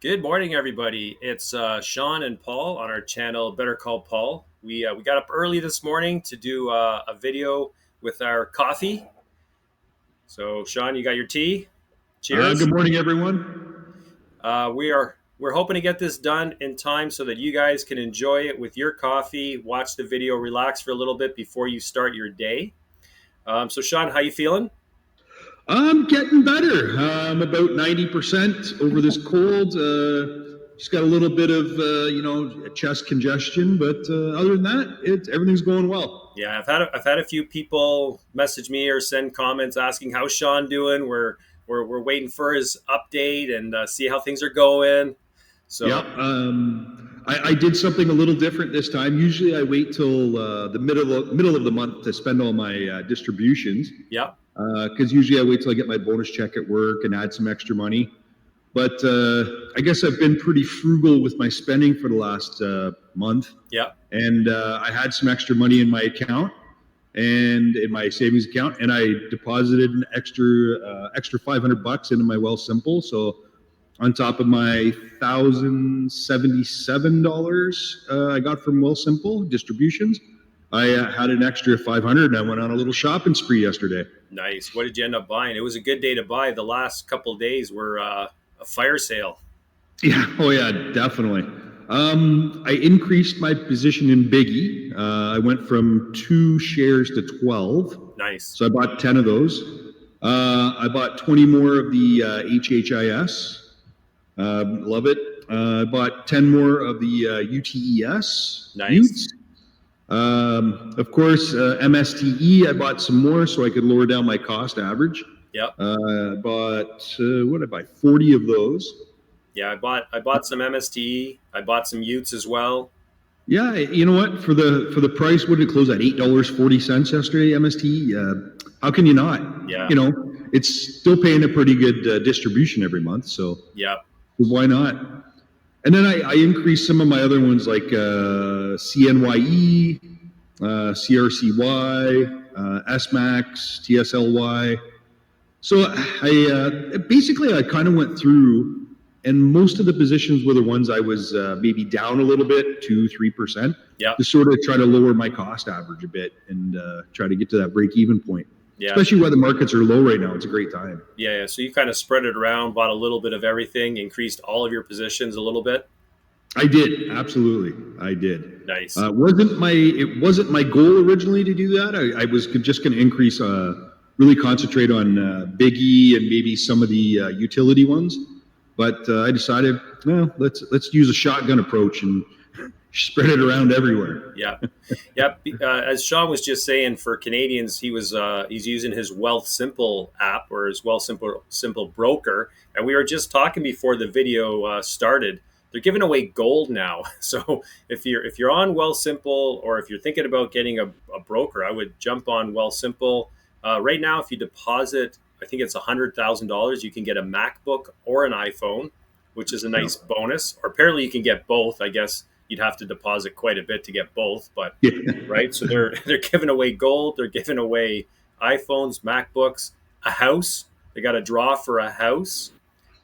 Good morning, everybody. It's Shawn and Paul on our channel, Better Call Paul. We got up early this morning to do a video with our coffee. So, Shawn, you got your tea. Good Cheers. morning, everyone. We're hoping to get this done in time so that you guys can enjoy it with your coffee, watch the video, relax for a little bit before you start your day. So, Shawn, how you feeling? I'm getting better. I'm about 90% over this cold. Just got a little bit of, chest congestion, but other than that, everything's going well. Yeah, I've had a few people message me or send comments asking how's Shawn doing. We're waiting for his update and see how things are going. Yeah. So I did something a little different this time. Usually, I wait till the middle of the month to spend all my distributions, yeah, because usually I wait till I get my bonus check at work and add some extra money. But I guess I've been pretty frugal with my spending for the last month. yeah, And I had some extra money in my account and in my savings account, and I deposited an extra $500 into my Wealthsimple. So on top of my $1,077 I got from Wealthsimple distributions, I had an extra 500, and I went on a little shopping spree yesterday. nice. What did you end up buying? It was a good day to buy. The last couple of days were a fire sale. Yeah, oh yeah, definitely. I increased my position in Biggie. I went from 2 shares to 12. Nice. So I bought 10 of those. I bought 20 more of the HHIS. Love it. I bought 10 more of the UTES, Nice. Utes. Of course, MSTE, I bought some more so I could lower down my cost average. Yep. I bought, what did I buy? 40 of those. Yeah, I bought some MSTE. I bought some Utes as well. Yeah, you know what? For the price, what did it close at? $8.40 yesterday, MST. How can you not? Yeah. You know, it's still paying a pretty good distribution every month, so Yeah. why not? And then I increased some of my other ones like CNYE, CRCY, SMAX, TSLY. So I kind of went through, and most of the positions were the ones I was maybe down a little bit, 2-3%, Yeah. to sort of try to lower my cost average a bit and try to get to that break even point. Yeah. Especially where the markets are low right now, it's a great time. Yeah. So you kind of spread it around, bought a little bit of everything, increased all of your positions a little bit. I did, absolutely, I did. Nice. It wasn't my goal originally to do that. I was just going to increase, really concentrate on Biggie and maybe some of the utility ones. But I decided, well, let's use a shotgun approach and spread it around everywhere. Yeah, yeah. As Shawn was just saying, for Canadians, he's using his Wealthsimple app or his Wealthsimple broker, and we were just talking before the video started. They're giving away gold now. So if you're on Wealthsimple, or if you're thinking about getting a broker, I would jump on Wealthsimple. Right now, if you deposit, I think it's $100,000, you can get a MacBook or an iPhone, which is a nice bonus. Or apparently, you can get both. I guess you'd have to deposit quite a bit to get both, but Yeah. right. So they're giving away gold. They're giving away iPhones, MacBooks, a house. They got a draw for a house.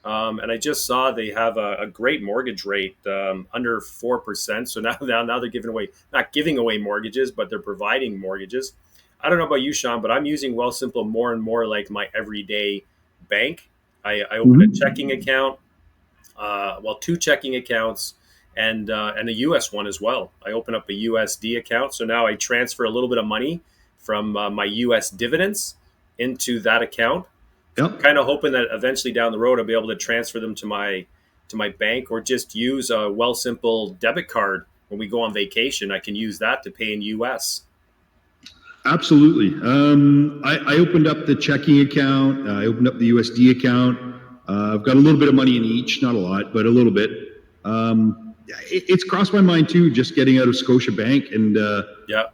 And I just saw they have a great mortgage rate, under 4%. So now they're giving away, not giving away mortgages, but they're providing mortgages. I don't know about you, Shawn, but I'm using Wealthsimple more and more like my everyday bank. I open a checking account, two checking accounts, and a US one as well. I open up a USD account, so now I transfer a little bit of money from my US dividends into that account. Yep. Kind of hoping that eventually down the road I'll be able to transfer them to my bank, or just use a Wealthsimple debit card when we go on vacation. I can use that to pay in US. Absolutely. I opened up the checking account. I opened up the USD account. I've got a little bit of money in each, not a lot, but a little bit. It's crossed my mind too, just getting out of Scotiabank and Yeah.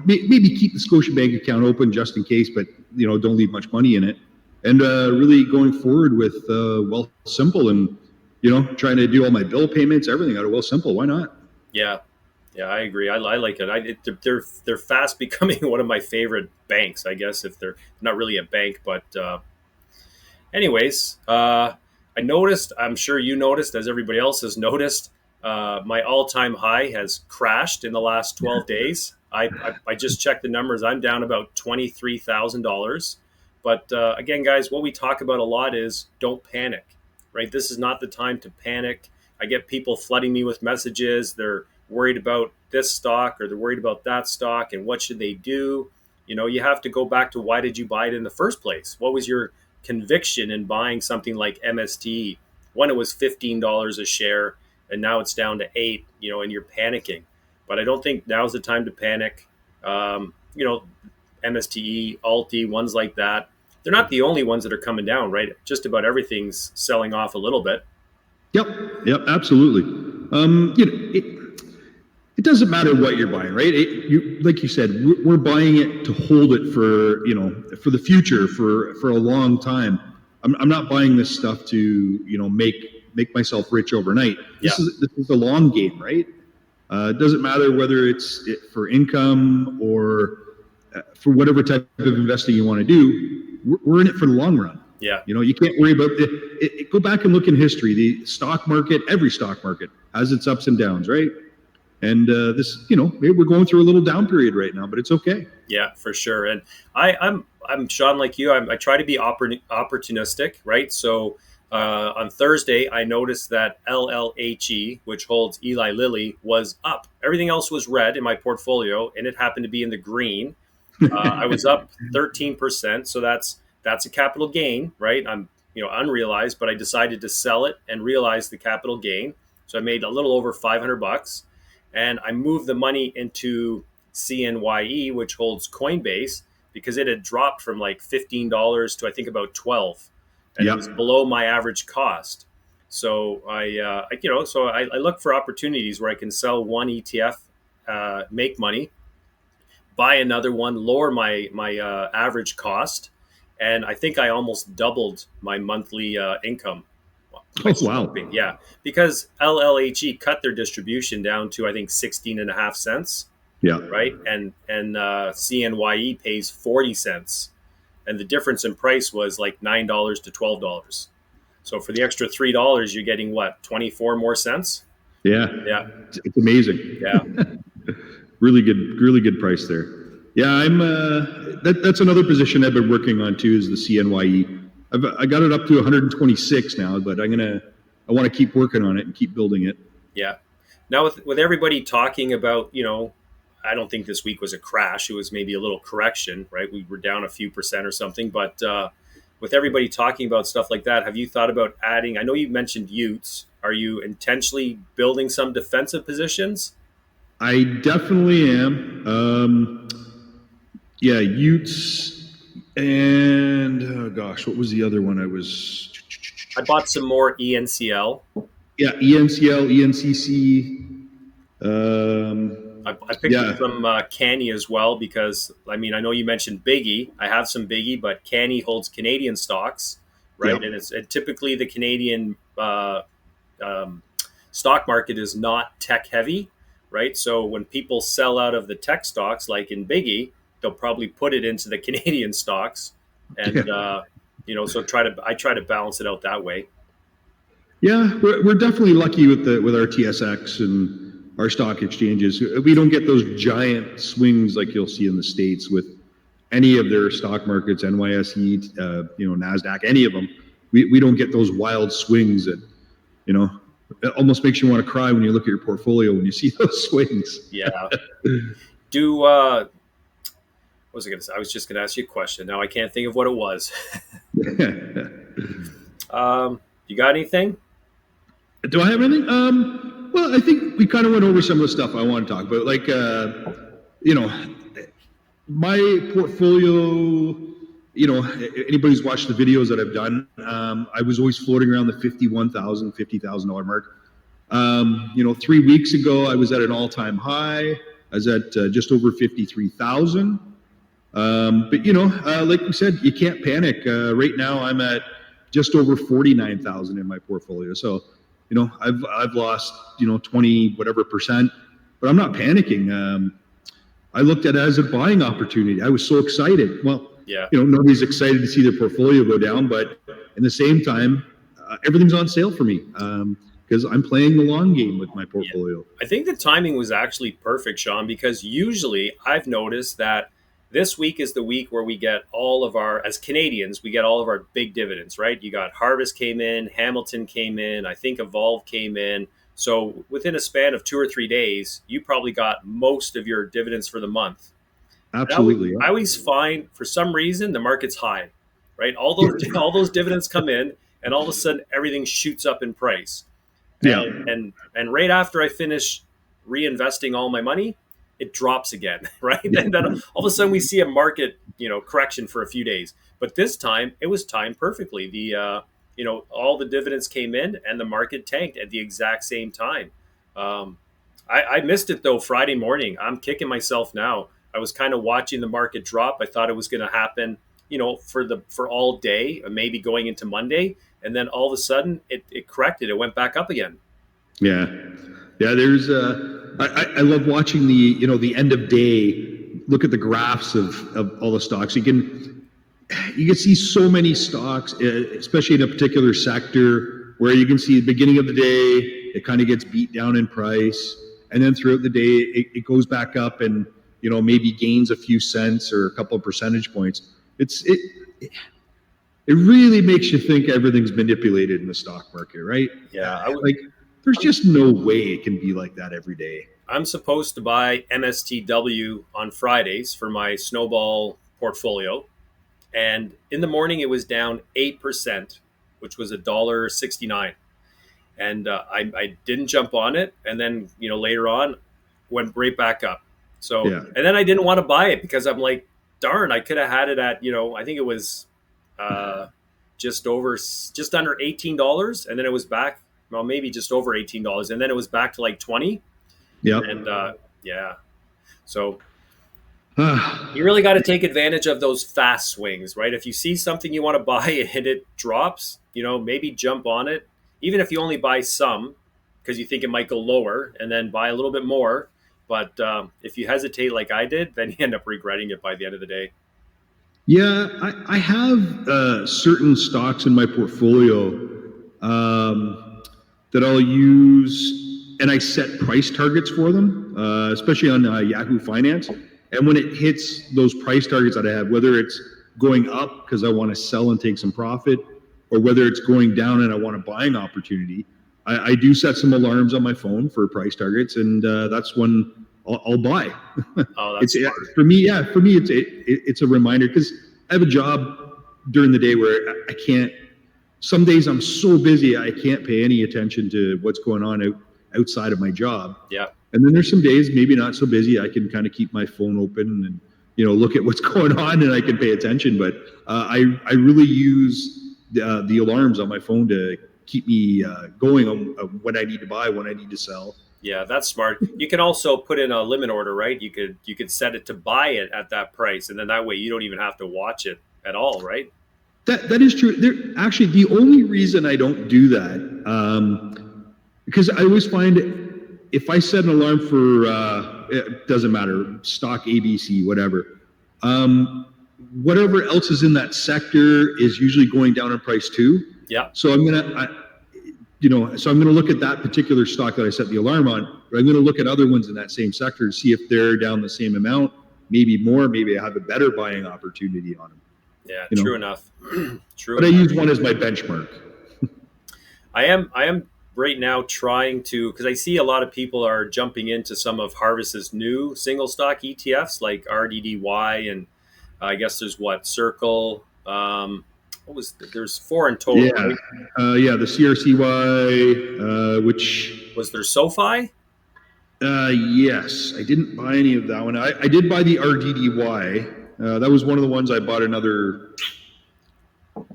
maybe keep the Scotiabank account open just in case, but don't leave much money in it. And really going forward with Wealthsimple and trying to do all my bill payments, everything out of Wealthsimple. Why not? Yeah. Yeah, I agree. I like it. They're fast becoming one of my favorite banks, I guess, if they're not really a bank. But anyways, I noticed, I'm sure you noticed, as everybody else has noticed, my all-time high has crashed in the last 12 days. I just checked the numbers. I'm down about $23,000. But again, guys, what we talk about a lot is don't panic, right? This is not the time to panic. I get people flooding me with messages. They're worried about this stock or they're worried about that stock and what should they do. You have to go back to why did you buy it in the first place? What was your conviction in buying something like MST when it was $15 a share and now it's down to 8, and you're panicking. But I don't think now's the time to panic. MSTE, Alti, ones like that, they're not the only ones that are coming down, right? Just about everything's selling off a little bit. Yep, yep, absolutely. It doesn't matter what you're buying, right? Like you said, we're buying it to hold it for the future, for a long time. I'm not buying this stuff to make myself rich overnight. This is a long game, right? It doesn't matter whether it's for income or for whatever type of investing you want to do. We're in it for the long run. Yeah. You can't worry about it. Go back and look in history. The stock market, every stock market has its ups and downs, right? And maybe we're going through a little down period right now, but it's okay. Yeah, for sure. And I'm Shawn, like you. I try to be opportunistic, right? So on Thursday, I noticed that LLHE, which holds Eli Lilly, was up. Everything else was red in my portfolio, and it happened to be in the green. I was up 13%, so that's a capital gain, right? I'm unrealized, but I decided to sell it and realize the capital gain. So I made a little over $500. And I moved the money into CNYE, which holds Coinbase, because it had dropped from like $15 to I think about 12, and it was below my average cost. So I look for opportunities where I can sell one ETF, make money, buy another one, lower my average cost, and I think I almost doubled my monthly income. Oh, wow. Yeah, because LLHE cut their distribution down to I think 16.5 cents. Yeah. Right, and CNYE pays 40 cents, and the difference in price was like $9 to $12. So for the extra $3, you're getting what, 24 more cents? Yeah. Yeah. It's amazing. Yeah. Really good price there. Yeah, I'm. That's another position I've been working on too. Is the CNYE. I got it up to 126 now, but I want to keep working on it and keep building it. Yeah. Now with everybody talking about, I don't think this week was a crash. It was maybe a little correction, right? We were down a few percent or something, but with everybody talking about stuff like that, have you thought about adding? I know you mentioned Utes. Are you intentionally building some defensive positions? I definitely am. Yeah, Utes. And oh gosh, what was the other one? I bought some more ENCL. Yeah, ENCL, ENCC. I picked up some Canny as well because I know you mentioned Biggie. I have some Biggie, but Canny holds Canadian stocks, right? Yeah. And typically the Canadian stock market is not tech heavy, right? So when people sell out of the tech stocks, like in Biggie, they'll probably put it into the Canadian stocks, and so I try to balance it out that way. Yeah, we're definitely lucky with our TSX and our stock exchanges. We don't get those giant swings like you'll see in the States with any of their stock markets, NYSE, NASDAQ, any of them. We don't get those wild swings that it almost makes you want to cry when you look at your portfolio when you see those swings. Yeah. What was I going to say? I was just going to ask you a question. Now I can't think of what it was. You got anything? Do I have anything? Well, I think we kind of went over some of the stuff I want to talk about. Like, my portfolio, anybody's watched the videos that I've done, I was always floating around the $51,000, $50,000 mark. 3 weeks ago, I was at an all-time high. I was at just over 53,000. But like we said, you can't panic. Right now, I'm at just over 49,000 in my portfolio. So, I've lost 20 whatever percent, but I'm not panicking. I looked at it as a buying opportunity. I was so excited. Well, yeah. Nobody's excited to see their portfolio go down, but in the same time, everything's on sale for me because I'm playing the long game with my Yeah. portfolio. I think the timing was actually perfect, Sean, because usually I've noticed that this week is the week where we get all of our, as Canadians, we get all of our big dividends, right? You got Harvest came in, Hamilton came in, I think Evolve came in. So within a span of 2 or 3 days, you probably got most of your dividends for the month. And Absolutely. I always find for some reason the market's high, right? All those Yeah. all those dividends come in, and all of a sudden everything shoots up in price. Yeah. And right after I finish reinvesting all my money, it drops again, right? Yeah. And then all of a sudden we see a market, correction for a few days. But this time it was timed perfectly. All the dividends came in and the market tanked at the exact same time. Um, I missed it though Friday morning. I'm kicking myself now. I was kind of watching the market drop. I thought it was going to happen, for all day, maybe going into Monday, and then all of a sudden it corrected. It went back up again. Yeah, yeah. I love watching the end of day. Look at the graphs of all the stocks. You can see so many stocks, especially in a particular sector, where you can see the beginning of the day it kind of gets beat down in price, and then throughout the day it goes back up and maybe gains a few cents or a couple of percentage points. It really makes you think everything's manipulated in the stock market, right? Yeah, Like, there's just no way it can be like that every day. I'm supposed to buy MSTW on Fridays for my snowball portfolio, and in the morning it was down 8%, which was $1.69. And I didn't jump on it, and then later on went right back up. So, Yeah. and then I didn't want to buy it because I'm like, darn, I could have had it at I think it was uh, just under $18, and then it was back, well, maybe just over $18, and then it was back to like 20. Yep. And yeah, so you really got to take advantage of those fast swings, right? If you see something you want to buy and it drops, maybe jump on it, even if you only buy some because you think it might go lower, and then buy a little bit more. But if you hesitate like I did, then you end up regretting it by the end of the day. Yeah, I have certain stocks in my portfolio that I'll use, and I set price targets for them, especially on Yahoo Finance. And when it hits those price targets that I have, whether it's going up because I want to sell and take some profit, or whether it's going down and I want a buying opportunity, I do set some alarms on my phone for price targets, and that's when I'll buy. Oh, that's smart. For me. Yeah, for me, it's a reminder because I have a job during the day where I can't. Some days I'm so busy I can't pay any attention to what's going on outside of my job. Yeah. And then there's some days maybe not so busy. I can kind of keep my phone open and look at what's going on, and I can pay attention. But I really use the alarms on my phone to keep me going on when I need to buy, when I need to sell. Yeah, that's smart. You can also put in a limit order, right? You could set it to buy it at that price, and then that way you don't even have to watch it at all, right? That is true. Actually, the only reason I don't do that, because I always find if I set an alarm for it doesn't matter, stock ABC, whatever, whatever else is in that sector is usually going down in price too. Yeah. So I'm gonna look at that particular stock that I set the alarm on, but I'm gonna look at other ones in that same sector to see if they're down the same amount, maybe more, maybe I have a better buying opportunity on them. Yeah, true enough. True But enough. I use one as my benchmark. I am right now trying to, because I see a lot of people are jumping into some of Harvest's new single stock ETFs like RDDY, and I guess there's Circle. There's four in total. Yeah, Right? yeah, the CRCY, which Was there SoFi? yes, I didn't buy any of that one. I did buy the RDDY. That was one of the ones I bought another.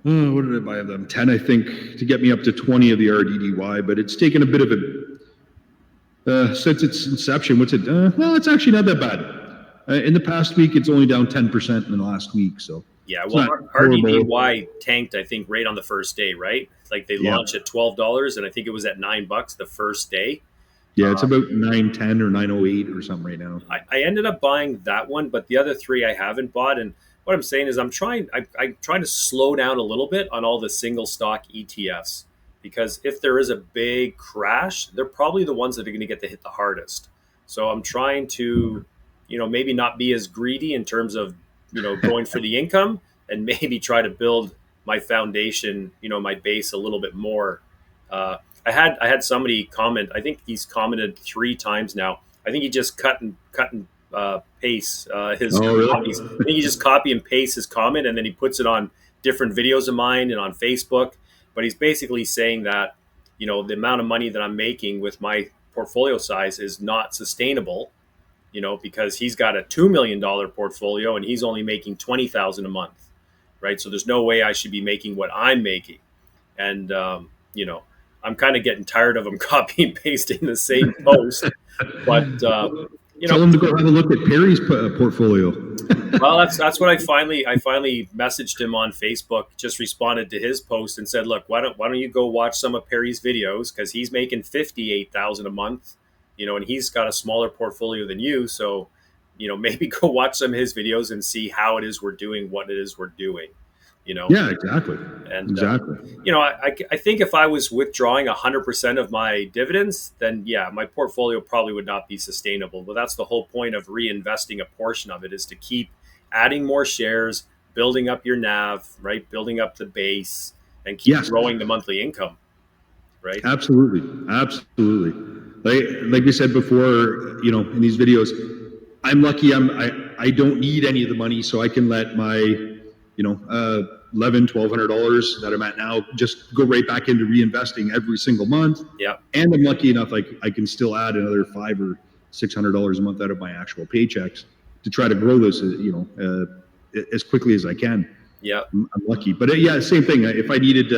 What did I buy of them? 10, I think, to get me up to 20 of the RDDY. But it's taken a bit of a since its inception. What's it? Well, it's actually not that bad. In the past week, it's only down 10% in the last week. So yeah, well, RDDY tanked, I think, right on the first day, right? Like they launched at $12, and I think it was at $9 the first day. Yeah, it's about 910 or 908 or something right now. I ended up buying that one, but the other three I haven't bought. And what I'm saying is I'm trying to slow down a little bit on all the single stock ETFs. because if there is a big crash, they're probably the ones that are going to get the hit the hardest. So I'm trying to, maybe not be as greedy in terms of, going for the income, and maybe try to build my foundation, my base a little bit more. Uh, I had somebody comment. I think he's commented 3 times now. I think he just cut and paste his Oh, copies. I think really? he just copy and paste his comment, and then he puts it on different videos of mine and on Facebook. But he's basically saying that, the amount of money that I'm making with my portfolio size is not sustainable, because he's got a $2 million portfolio and he's only making 20,000 a month, right? So there's no way I should be making what I'm making. And, I'm kind of getting tired of him copy and pasting the same post. But, you know, Tell him to go have a look at Perry's portfolio. well, that's what I finally messaged him on Facebook. Just responded to his post and said, "Look, why don't you go watch some of Perry's videos, because he's making 58,000 a month, and he's got a smaller portfolio than you. So, maybe go watch some of his videos and see how it is we're doing what it is we're doing, you know." Yeah, exactly. And Exactly. I think if I was withdrawing 100% of my dividends, then yeah, my portfolio probably would not be sustainable. But that's the whole point of reinvesting a portion of it, is to keep adding more shares, building up your NAV, right? Building up the base, and keep Yes, growing the monthly income, right? absolutely. Absolutely. Like we said before, in these videos, I'm lucky I don't need any of the money, so I can let my, $1,100, $1,200 that I'm at now just go right back into reinvesting every single month. Yeah, And I'm lucky enough, like I can still add another $500 or $600 a month out of my actual paychecks to try to grow this, as quickly as I can. yeah, I'm lucky, but yeah, same thing. If I needed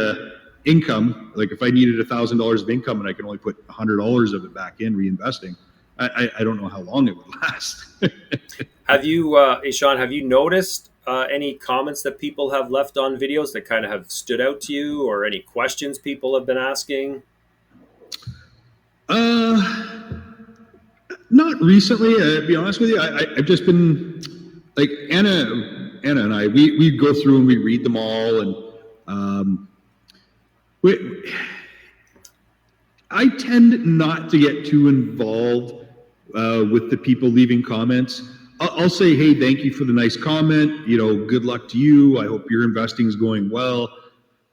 income, like if I needed $1,000 of income and I can only put $100 of it back in reinvesting, I don't know how long it would last. Have you, hey Sean, have you noticed any comments that people have left on videos that kind of have stood out to you, or any questions people have been asking? uh, Not recently. To be honest with you, I've just been like Anna and I. We go through and we read them all, and um, we, I tend not to get too involved with the people leaving comments. I'll say, hey, thank you for the nice comment. Good luck to you. I hope your investing is going well.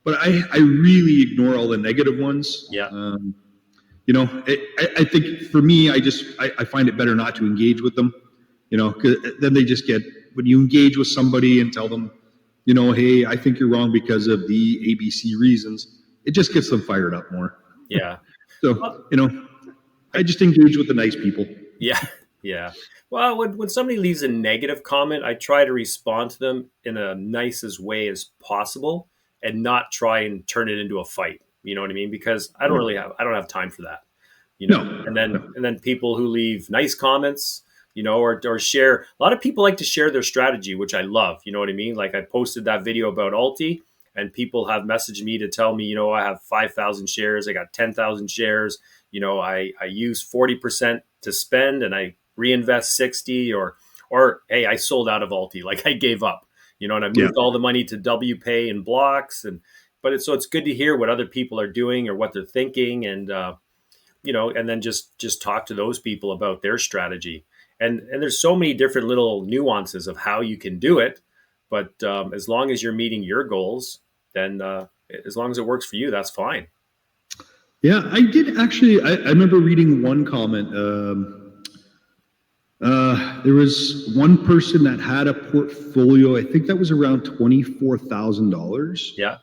But I really ignore all the negative ones. Yeah, I think for me, I find it better not to engage with them. 'Cause then they just get, when you engage with somebody and tell them, hey, I think you're wrong because of the ABC reasons, it just gets them fired up more. yeah. So, I just engage with the nice people. Yeah, yeah. Well, when somebody leaves a negative comment, I try to respond to them in a nicest way as possible, and not try and turn it into a fight. You know what I mean? Because I don't have time for that. No, And then people who leave nice comments, or share. A lot of people like to share their strategy, which I love. You know what I mean? Like, I posted that video about Alti, and people have messaged me to tell me, I have 5,000 shares, I got 10,000 shares. I use 40% to spend, and I reinvest 60, or hey, I sold out of Alti, like I gave up, and I yeah, moved all the money to WPay and blocks. So it's good to hear what other people are doing or what they're thinking, and then just talk to those people about their strategy. And there's so many different little nuances of how you can do it, but as long as you're meeting your goals, then as long as it works for you, that's fine. yeah. I did actually. I remember reading one comment. There was one person that had a portfolio. I think that was around $24,000, Yeah.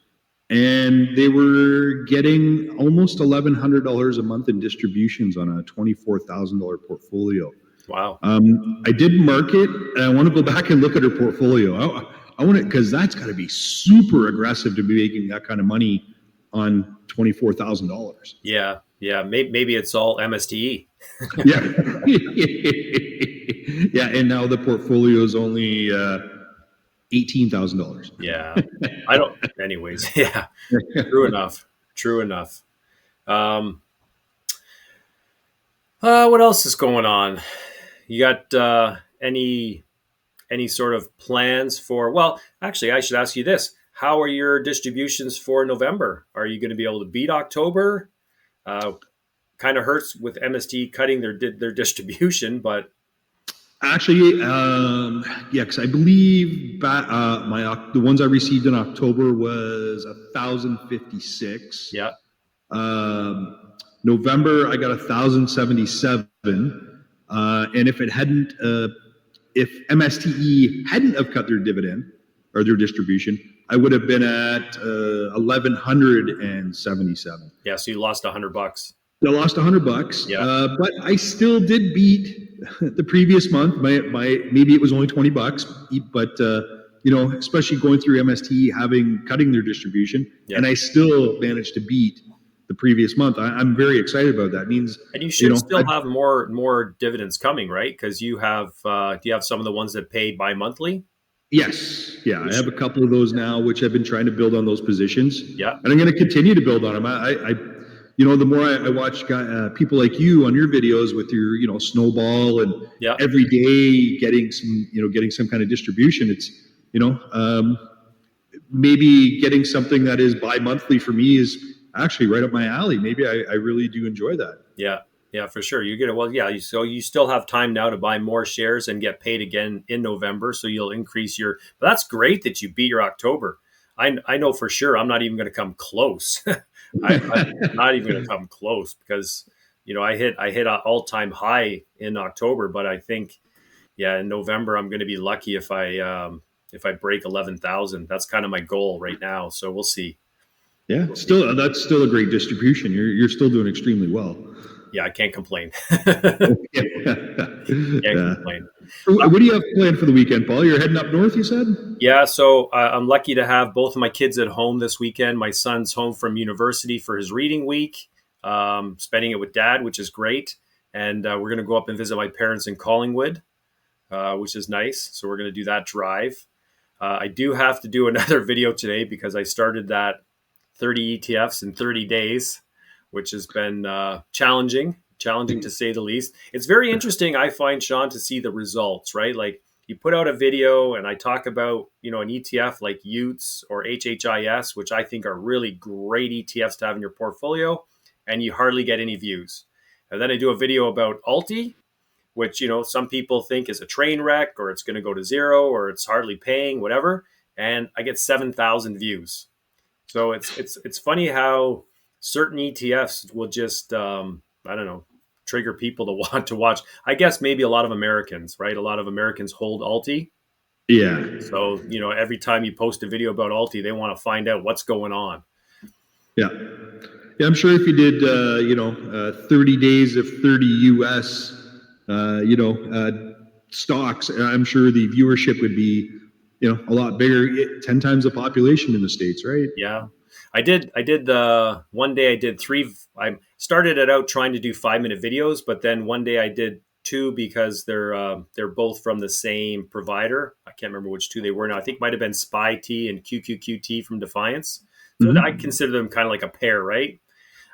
and they were getting almost $1,100 a month in distributions on a $24,000 portfolio. Wow. I did mark it, and I want to go back and look at her portfolio. I want to, because that's got to be super aggressive to be making that kind of money on $24,000. Yeah. Yeah. Maybe it's all MSTE. Yeah, yeah, and now the portfolio is only $18,000. Yeah. I don't, anyways. Yeah. True enough. True enough. Um, what else is going on? You got any sort of plans for? Well, actually, I should ask you this: how are your distributions for November? Are you going to be able to beat October? Uh, Kind of hurts with MST cutting their distribution, but Actually, yeah, because I believe the ones I received in October was 1,056. yeah, November, I got 1,077. And if MSTE hadn't have cut their dividend or their distribution, I would have been at 1,177. yeah. So you lost $100. I lost $100, Yeah, but I still did beat the previous month. My maybe it was only $20, but especially going through MST cutting their distribution, yeah. and I still managed to beat the previous month. I'm very excited about that. It means And you you should know I, still have more dividends coming, right? Because you have do you have some of the ones that pay bi-monthly? yes, yeah, You I have should, a couple of those now, which I've been trying to build on those positions, yeah, and I'm going to continue to build on them. The more I watch people like you on your videos with your, snowball and yeah, every day getting some kind of distribution. It's, you know, um, maybe getting something that is bi-monthly for me is actually right up my alley. Maybe I really do enjoy that. yeah, yeah, for sure. You get it. Well, yeah. So you still have time now to buy more shares and get paid again in November. So you'll increase your. But that's great that you beat your October. I know for sure I'm not even going to come close. I'm not even going to come close because I hit an all time high in October, but I think yeah in November I'm going to be lucky if I break 11,000. That's kind of my goal right now. So we'll see. Yeah, We'll see. still that's still a great distribution. You're still doing extremely well. Yeah, I can't complain. Can't Yeah. complain. What do you have planned for the weekend, Paul? You're heading up north, you said? Yeah, so I'm lucky to have both of my kids at home this weekend. My son's home from university for his reading week, spending it with dad, which is great. And we're going to go up and visit my parents in Collingwood, which is nice. So we're going to do that drive. I do have to do another video today because I started that 30 ETFs in 30 days, which has been challenging to say the least. It's very interesting, I find, Shawn, to see the results, right? Like you put out a video and I talk about, an ETF like UTS or HHIS, which I think are really great ETFs to have in your portfolio, and you hardly get any views. And then I do a video about Alti, which, some people think is a train wreck or it's going to go to zero or it's hardly paying, whatever. And I get 7,000 views. So it's funny how certain ETFs will just I don't know, trigger people to want to watch. I guess maybe a lot of Americans, right? A lot of Americans hold Alti. Yeah. So, every time you post a video about Alti, they want to find out what's going on. Yeah. Yeah, I'm sure if you did, 30 days of 30 US, stocks, I'm sure the viewership would be, a lot bigger, 10 times the population in the States, right? Yeah. I did one day I did three. I started it out trying to do 5-minute videos, but then one day I did two because they're both from the same provider. I can't remember which two they were now. I think it might have been Spy T and QQQT from Defiance. So I Mm-hmm. consider them kind of like a pair, right?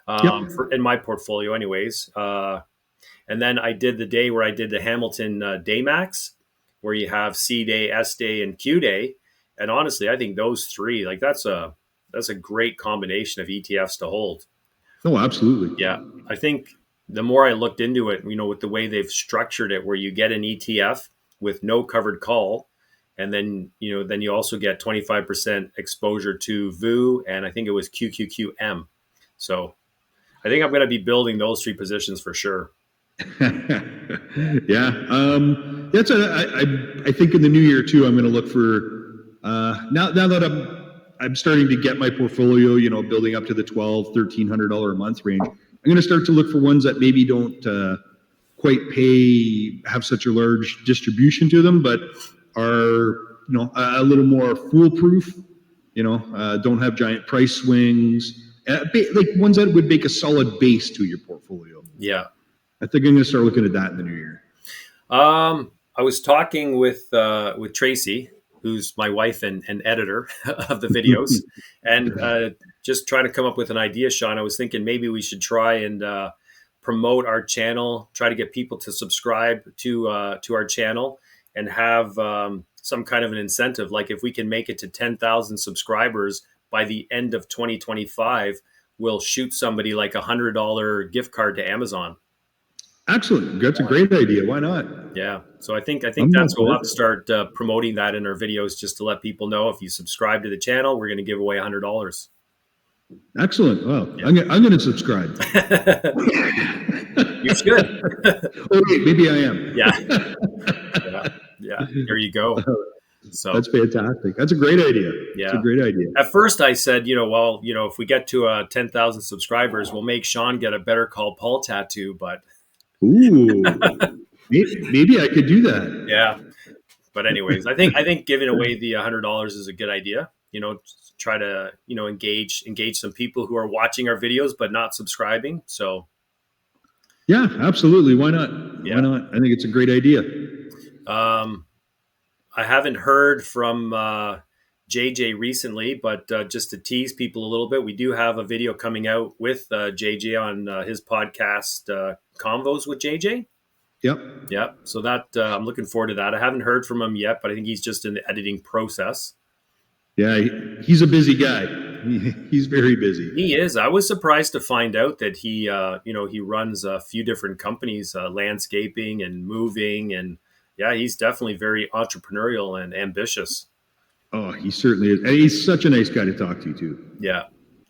Yep. For in my portfolio, anyways. And then I did the day where I did the Hamilton Daymax, where you have C Day, S Day, and Q Day. And honestly, I think those three, like that's a great combination of ETFs to hold. Oh, absolutely. Yeah, I think the more I looked into it, with the way they've structured it, where you get an ETF with no covered call, and then you also get 25% exposure to VU, and I think it was QQQM. So I think I'm going to be building those three positions for sure. Yeah. I think in the new year too, I'm going to look for, now that I'm starting to get my portfolio, building up to the $1,200-$1,300 a month range. I'm going to start to look for ones that maybe don't, have such a large distribution to them, but are, a little more foolproof, don't have giant price swings, like ones that would make a solid base to your portfolio. Yeah. I think I'm going to start looking at that in the new year. I was talking with Tracy, who's my wife and editor of the videos, and just trying to come up with an idea, Shawn. I was thinking maybe we should try and promote our channel, try to get people to subscribe to our channel, and have some kind of an incentive. Like if we can make it to 10,000 subscribers by the end of 2025, we'll shoot somebody like $100 gift card to Amazon. Excellent. That's a great idea. Why not? Yeah. So I think I'm all that's what for we'll have to it. start promoting that in our videos, just to let people know if you subscribe to the channel, we're going to give away $100. Excellent. Well, Yeah. I'm going to subscribe. You should. Oh, wait, maybe I am. Yeah. Yeah. Yeah. There you go. So That's fantastic. That's a great idea. It's a yeah. great idea. At first I said, well, if we get to 10,000 subscribers, we'll make Shawn get a Better Call Paul tattoo. But Ooh, maybe I could do that. yeah. But anyways, I think giving away the $100 is a good idea. Try to engage some people who are watching our videos but not subscribing. So Yeah, absolutely. Why not? Why yeah. not? I think it's a great idea. I haven't heard from JJ recently, but just to tease people a little bit, we do have a video coming out with JJ on his podcast, Convos with JJ. Yep. Yeah, so that I'm looking forward to that. I haven't heard from him yet, but I think he's just in the editing process. Yeah, he's a busy guy. He's very busy. He is. I was surprised to find out that he runs a few different companies, landscaping and moving, and yeah, he's definitely very entrepreneurial and ambitious. Oh, he certainly is. And he's such a nice guy to talk to, too. Yeah,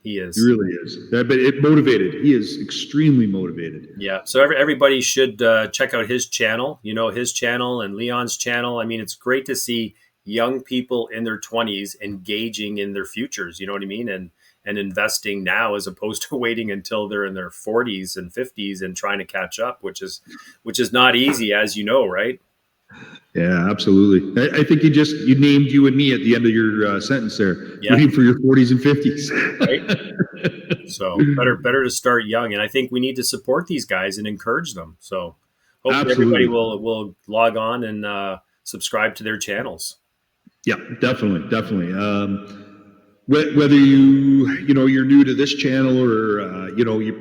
he He is. really is. But it motivated. He is extremely motivated. Yeah. So everybody should check out his channel, his channel and Leon's channel. I mean, it's great to see young people in their 20s engaging in their futures, you know what I mean? And investing now as opposed to waiting until they're in their 40s and 50s and trying to catch up, which is not easy, as you know, right? Yeah, absolutely. I think you named you and me at the end of your sentence there, Yeah. waiting for your 40s and 50s. Right. So better to start young. And I think we need to support these guys and encourage them. So hopefully everybody Absolutely. will log on and subscribe to their channels. Yeah, definitely, definitely. Whether you're new to this channel or you're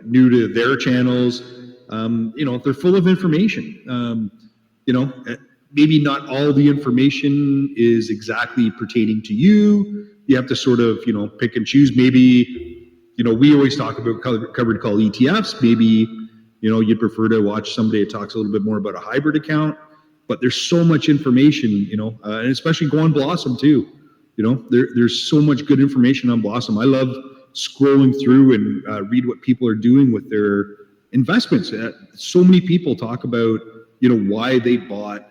new to their channels, they're full of information. Maybe not all the information is exactly pertaining to you. You have to sort of pick and choose. Maybe we always talk about covered call ETFs. Maybe you'd prefer to watch somebody that talks a little bit more about a hybrid account. But there's so much information, and especially go on Blossom too. There's so much good information on Blossom. I love scrolling through and read what people are doing with their investments. So many people talk about, why they bought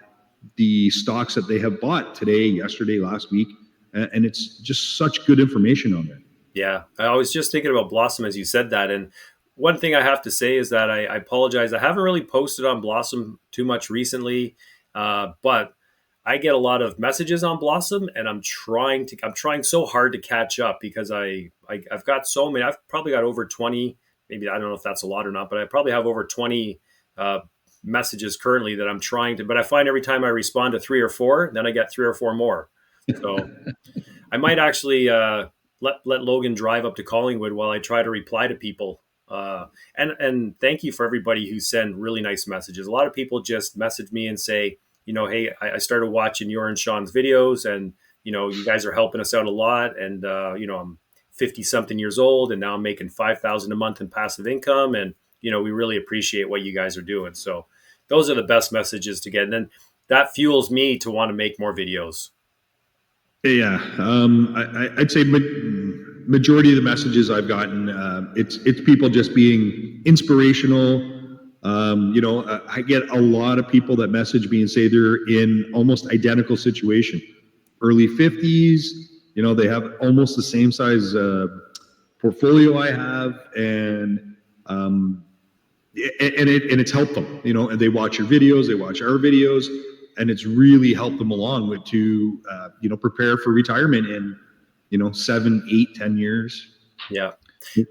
the stocks that they have bought today, yesterday, last week, and it's just such good information on there. Yeah, I was just thinking about Blossom as you said that, and one thing I have to say is that I apologize. I haven't really posted on Blossom too much recently. But I get a lot of messages on Blossom, and I'm trying so hard to catch up because I've got so many. I've probably got over 20. Maybe I don't know if that's a lot or not, but I probably have over 20 messages currently that I'm trying to. But I find every time I respond to 3 or 4, then I get 3 or 4 more. So I might actually let Logan drive up to Collingwood while I try to reply to people. And thank you for everybody who send really nice messages. A lot of people just message me and say, hey, I started watching your and Shawn's videos, and you guys are helping us out a lot. And I'm 50 something years old, and now I'm making $5,000 a month in passive income, and we really appreciate what you guys are doing. So those are the best messages to get, and then that fuels me to want to make more videos. Yeah, I'd say majority of the messages I've gotten, it's people just being inspirational. I get a lot of people that message me and say they're in almost identical situation, early 50s. They have almost the same size portfolio I have, and it's helped them. And they watch your videos, they watch our videos, and it's really helped them along to prepare for retirement in 7, 8, 10 years. Yeah,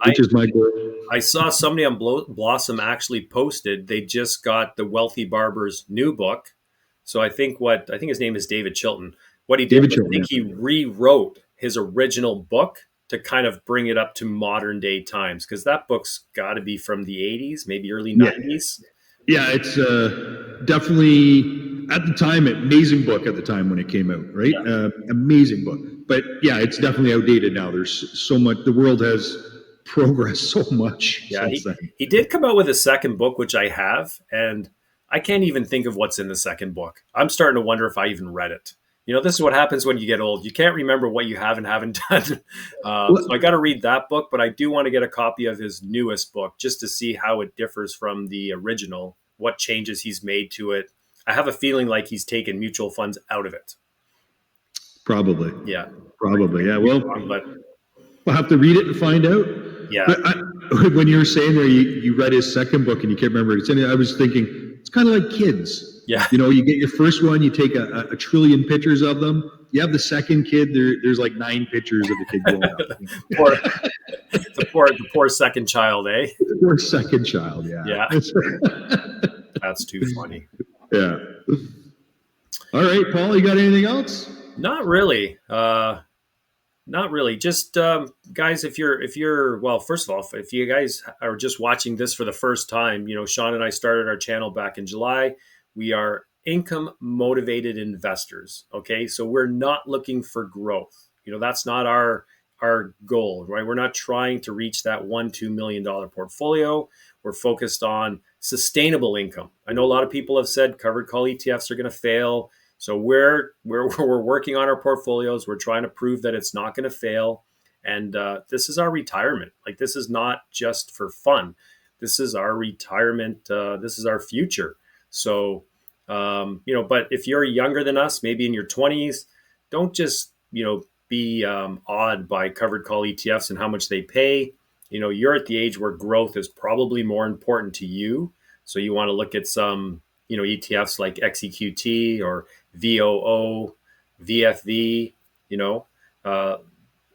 which is my goal. I saw somebody on Blossom actually posted they just got the Wealthy Barber's new book. So I think his name is David Chilton. What he did was I think he rewrote his original book to kind of bring it up to modern day times, because that book's got to be from the 80s, maybe early 90s. Yeah, it's definitely at the time, amazing book at the time when it came out, right? Yeah. Amazing book. But yeah, it's definitely outdated now. There's so much, the world has progressed so much Yeah, since he then. he did come out with a second book, which I have, and I can't even think of what's in the second book. I'm starting to wonder if I even read it. This is what happens when you get old. You can't remember what you have and haven't done. So I got to read that book, but I do want to get a copy of his newest book just to see how it differs from the original, what changes he's made to it. I have a feeling like he's taken mutual funds out of it. Probably. Yeah, Probably. Yeah. could be Well, wrong, but we'll have to read it and find out. yeah, But when you were saying where you read his second book and you can't remember it, I was thinking it's kind of like kids. yeah. You get your first one, you take a trillion pictures of them. You have the second kid, there's like 9 pictures of the kid growing up. poor, the poor second child, eh? Or second child, yeah. Yeah, that's too funny. Yeah. All right, Paul, you got anything else? Not really. Not really. Just guys, if you're well, first of all, if you guys are just watching this for the first time, Shawn and I started our channel back in July. We are income motivated investors. Okay, so we're not looking for growth. That's not our goal, right? We're not trying to reach that $1-2 million portfolio. We're focused on sustainable income. I know a lot of people have said covered call ETFs are going to fail. So we're working on our portfolios. We're trying to prove that it's not going to fail, and this is our retirement. Like, this is not just for fun. This is our retirement. This is our future. So, but if you're younger than us, maybe in your 20s, don't just be awed by covered call ETFs and how much they pay. You're at the age where growth is probably more important to you. So you want to look at some ETFs like XEQT or VOO, VFV, uh,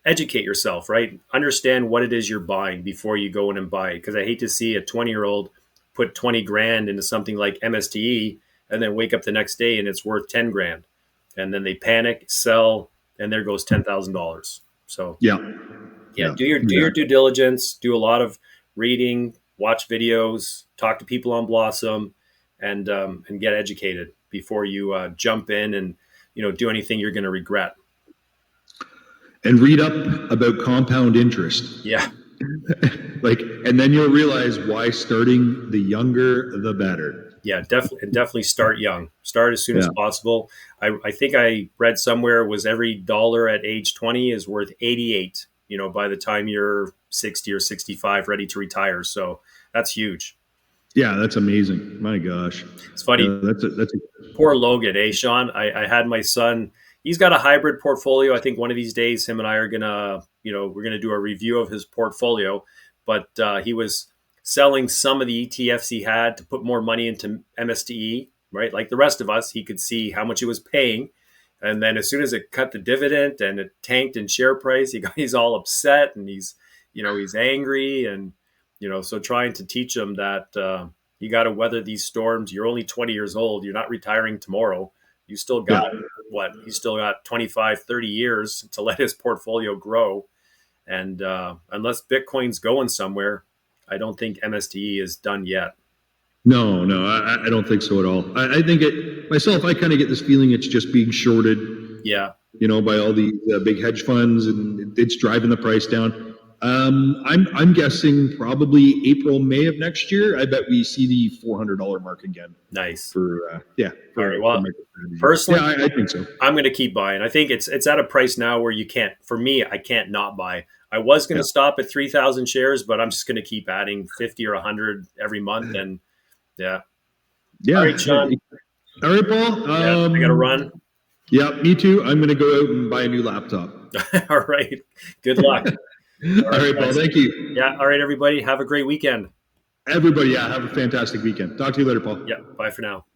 educate yourself, right? Understand what it is you're buying before you go in and buy it. Because I hate to see a 20-year-old put 20 grand into something like MSTE and then wake up the next day and it's worth 10 grand. And then they panic, sell, and there goes $10,000. So Yeah. do your due diligence, do a lot of reading, watch videos, talk to people on Blossom, and get educated before you jump in and do anything you're going to regret. And read up about compound interest. Yeah, And then you'll realize why starting the younger the better. yeah, definitely start young. Start as soon as possible. I think I read somewhere was every dollar at age 20 is worth 88. By the time you're 60 or 65, ready to retire. So that's huge. Yeah, that's amazing. My gosh. It's funny. That's a Poor Logan, Shawn? I had my son. He's got a hybrid portfolio. I think one of these days, him and I are gonna, we're gonna do a review of his portfolio. But he was selling some of the ETFs he had to put more money into MSTE, right? Like the rest of us, he could see how much he was paying, and then as soon as it cut the dividend and it tanked in share price, he's all upset and he's angry, and so trying to teach him that. You got to weather these storms. You're only 20 years old. You're not retiring tomorrow. You still got He's still got 25, 30 years to let his portfolio grow. And unless Bitcoin's going somewhere, I don't think MSTE is done yet. No, I don't think so at all. I think myself, I kind of get this feeling it's just being shorted. Yeah. By all these big hedge funds, and it's driving the price down. I'm guessing probably April, May of next year. I bet we see the $400 mark again. Nice. All right. Well, personally, I think so. I'm going to keep buying. I think it's at a price now where you can't. For me, I can't not buy. I was going to stop at 3,000 shares, but I'm just going to keep adding 50 or 100 every month, and yeah. All right, Shawn. All right, Paul. I got to run. Yeah, me too. I'm going to go out and buy a new laptop. All right. Good luck. All right, Paul. Thank you. Yeah. All right, everybody. Have a great weekend. Everybody, have a fantastic weekend. Talk to you later, Paul. Yeah. Bye for now.